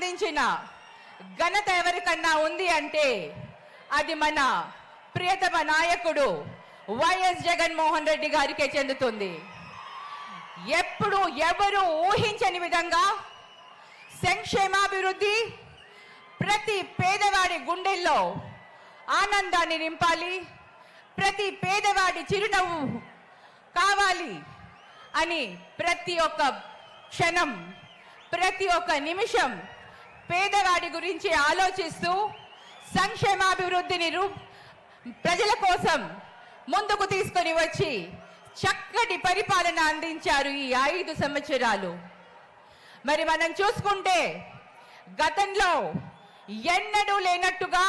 అందించిన ఘనత ఎవరికన్నా ఉంది అంటే అది మన ప్రియతమ నాయకుడు వైఎస్ జగన్మోహన్ రెడ్డి గారికే చెందుతుంది. ఎప్పుడు ఎవరు ఊహించని విధంగా సంక్షేమాభివృద్ధి ప్రతి పేదవాడి గుండెల్లో ఆనందాన్ని నింపాలి, ప్రతి పేదవాడి చిరునవ్వు కావాలి అని ప్రతి ఒక్క క్షణం ప్రతి ఒక్క నిమిషం పేదవాడి గురించి ఆలోచిస్తూ సంక్షేమాభివృద్ధిని ప్రజల కోసం ముందుకు తీసుకొని వచ్చి చక్కటి పరిపాలన అందించారు ఈ 5 సంవత్సరాలు. మరి మనం చూసుకుంటే గతంలో ఎన్నడూ లేనట్టుగా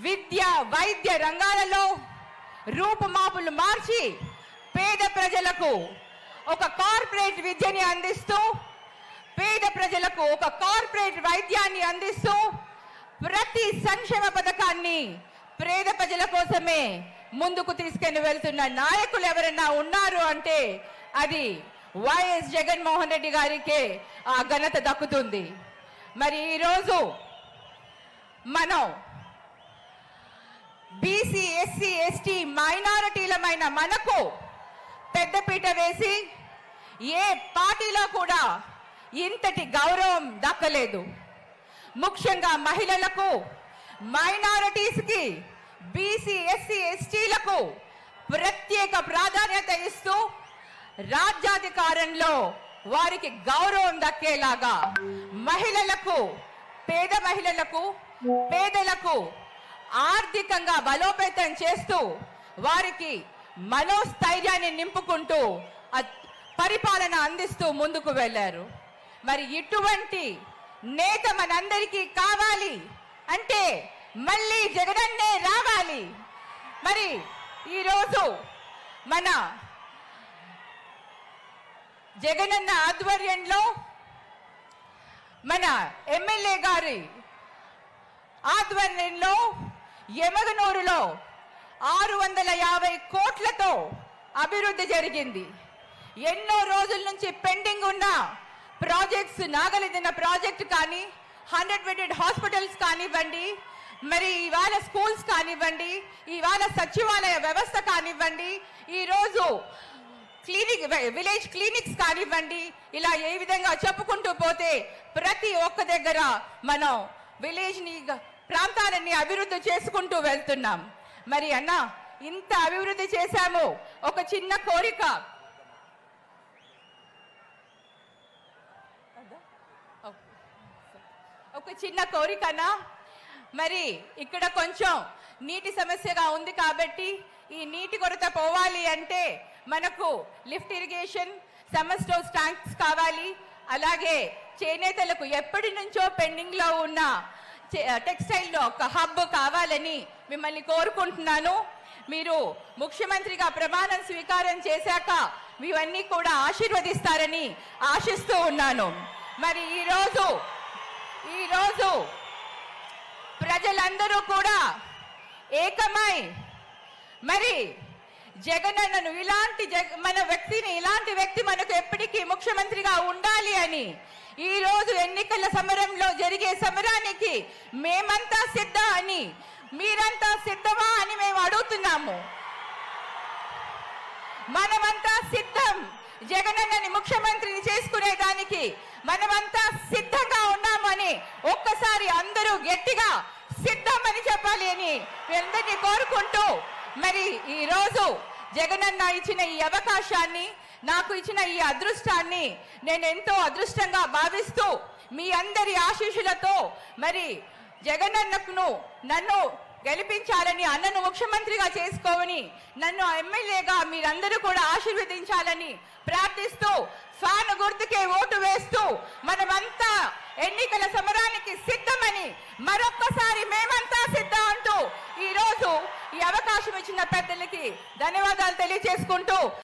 విద్య వైద్య రంగాలలో రూపుమాపులు మార్చి పేద ప్రజలకు ఒక కార్పొరేట్ విద్యని అందిస్తూ పేద ప్రజలకు ఒక కార్పొరేట్ వైద్యాన్ని అందిస్తూ ప్రతి సంక్షేమ పథకాన్ని పేద ప్రజల కోసమే ముందుకు తీసుకెళ్లి వెళ్తున్న నాయకులు ఎవరైనా ఉన్నారు అంటే అది వైఎస్ జగన్మోహన్ రెడ్డి గారికే ఆ ఘనత దక్కుతుంది. మరి ఈరోజు మనం బీసీ ఎస్సీ ఎస్టీ మైనారిటీలమైన మనకు పెద్దపీట వేసి ఏ పార్టీలో కూడా ఇంతటి గౌరవం దక్కలేదు. ముఖ్యంగా మహిళలకు, మైనారిటీస్కి, బీసీ ఎస్సీ ఎస్టీలకు ప్రత్యేక ప్రాధాన్యత ఇస్తూ రాజ్యాధికారంలో వారికి గౌరవం దక్కేలాగా మహిళలకు, పేద మహిళలకు, పేదలకు ఆర్థికంగా బలోపేతం చేస్తూ వారికి మనోస్థైర్యాన్ని నింపుకుంటూ పరిపాలన అందిస్తూ ముందుకు వెళ్ళారు. మరి ఇటువంటి నేత మనందరికీ కావాలి అంటే మళ్ళీ జగనన్నే రావాలి. మరి ఈరోజు మన జగనన్న ఆధ్వర్యంలో మన ఎమ్మెల్యే గారి ఆధ్వర్యంలో యమగనూరులో 650 కోట్లతో అభివృద్ధి జరిగింది. ఎన్నో రోజుల నుంచి పెండింగ్ ఉన్న ప్రాజెక్ట్స్, నాగలిదిన ప్రాజెక్ట్ కానీ, 100 బెడెడ్ హాస్పిటల్స్ కానివ్వండి, మరి ఇవాళ స్కూల్స్ కానివ్వండి, ఇవాళ సచివాలయ వ్యవస్థ కానివ్వండి, ఈరోజు విలేజ్ క్లినిక్స్ కానివ్వండి, ఇలా ఏ విధంగా చెప్పుకుంటూ పోతే ప్రతి ఒక్క దగ్గర మనం విలేజ్ని ప్రాంతాలన్నీ అభివృద్ధి చేసుకుంటూ వెళ్తున్నాం. మరి అన్న ఇంత అభివృద్ధి చేశాము, ఒక చిన్న కోరిక, కోరికనా మరి ఇక్కడ కొంచెం నీటి సమస్యగా ఉంది కాబట్టి ఈ నీటి కొరత పోవాలి అంటే మనకు lift irrigation, summer stores tanks కావాలి. అలాగే చేనేతలకు ఎప్పటి నుంచో పెండింగ్ లో ఉన్న టెక్స్టైల్లో ఒక హబ్ కావాలని మిమ్మల్ని కోరుకుంటున్నాను. మీరు ముఖ్యమంత్రిగా ప్రమాణం స్వీకారం చేశాక ఇవన్నీ కూడా ఆశీర్వదిస్తారని ఆశిస్తూ ఉన్నాను. మరి ఈరోజు ప్రజలందరూ కూడా ఏకమై మరి జగనన్నను ఇలాంటి వ్యక్తి మనకు ఎప్పటికీ ముఖ్యమంత్రిగా ఉండాలి అని ఈ రోజు ఎన్నికల సమరంలో జరిగే సమరానికి మేమంతా సిద్ధం అని, మీరంతా సిద్ధమా అని మేము అడుగుతున్నాము. మనమంతా సిద్ధం, జగనన్నని ముఖ్యమంత్రిని చేసుకునేదానికి మనమంతా సిద్ధంగా ఉన్నామని ఒక్కసారి అందరూ గట్టిగా సిద్ధం అని చెప్పాలి అని అందరినీ కోరుకుంటూ, మరి ఈ రోజు జగనన్న ఇచ్చిన ఈ అవకాశాన్ని, నాకు ఇచ్చిన ఈ అదృష్టాన్ని నేను ఎంతో అదృష్టంగా భావిస్తూ మీ అందరి ఆశీస్సులతో మరి జగనన్నను నన్ను గెలిపించాలని, అన్నను ముఖ్యమంత్రిగా చేసుకోవని, నన్ను ఎమ్మెల్యేగా మీరందరూ కూడా ఆశీర్వదించాలని ప్రార్థిస్తూ ఫ్యాన్ గుర్తుకే ఓటు వేస్తూ మనమంతా ఎన్నికల సమరానికి సిద్ధమని మరొక్కసారి మేమంతా సిద్ధం అంటూ ఈ రోజు ఈ అవకాశం ఇచ్చిన పెద్దలకి ధన్యవాదాలు తెలియజేసుకుంటూ